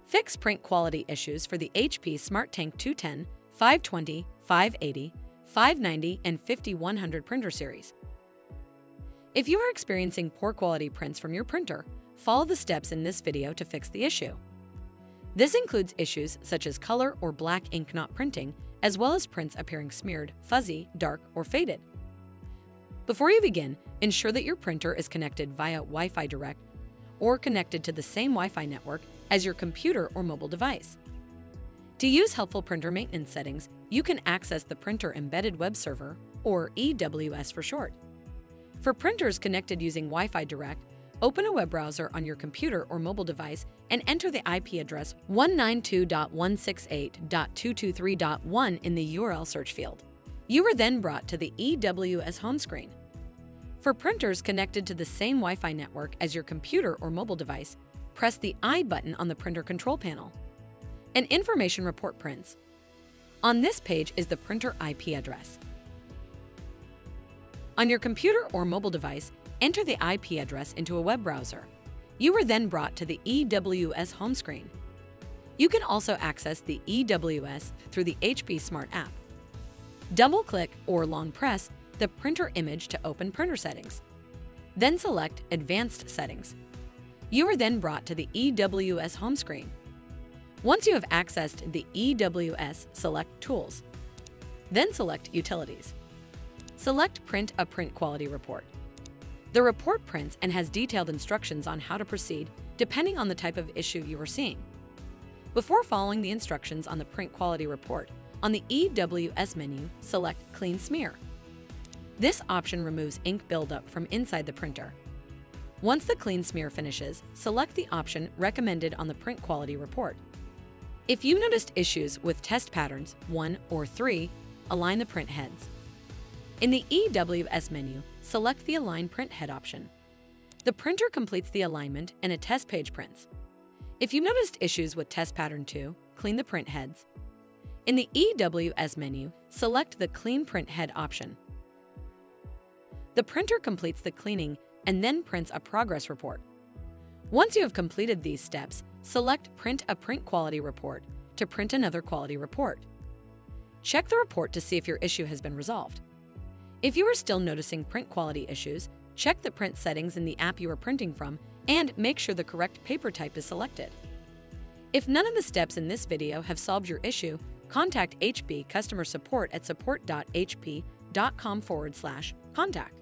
Fix print quality issues for the HP SmartTank 210, 520, 580, 590, and 5100 printer series. If you are experiencing poor quality prints from your printer, follow the steps in this video to fix the issue. This includes issues such as color or black ink not printing, as well as prints appearing smeared, fuzzy, dark, or faded. Before you begin, ensure that your printer is connected via Wi-Fi Direct or connected to the same Wi-Fi network as your computer or mobile device. To use helpful printer maintenance settings, you can access the Printer Embedded Web Server, or EWS for short. For printers connected using Wi-Fi Direct, open a web browser on your computer or mobile device and enter the IP address 192.168.223.1 in the URL search field. You are then brought to the EWS home screen. For printers connected to the same Wi-Fi network as your computer or mobile device, press the I button on the printer control panel. An information report prints. On this page is the printer IP address. On your computer or mobile device, enter the IP address into a web browser. You are then brought to the EWS home screen. You can also access the EWS through the HP Smart app. Double-click or long press the printer image to open printer settings. Then select Advanced Settings. You are then brought to the EWS home screen. Once you have accessed the EWS, select Tools. Then select Utilities. Select Print a Print Quality Report. The report prints and has detailed instructions on how to proceed depending on the type of issue you are seeing. Before following the instructions on the print quality report, on the EWS menu, select Clean Smear. This option removes ink buildup from inside the printer. Once the clean smear finishes, select the option recommended on the print quality report. If you noticed issues with test patterns 1 or 3, align the print heads. In the EWS menu, select the Align Print Head option. The printer completes the alignment and a test page prints. If you noticed issues with test pattern 2, clean the print heads. In the EWS menu, select the Clean Print Head option. The printer completes the cleaning and then prints a progress report. Once you have completed these steps, select Print a Print Quality Report to print another quality report. Check the report to see if your issue has been resolved. If you are still noticing print quality issues, check the print settings in the app you are printing from and make sure the correct paper type is selected. If none of the steps in this video have solved your issue, contact HP customer support at support.hp.com/contact.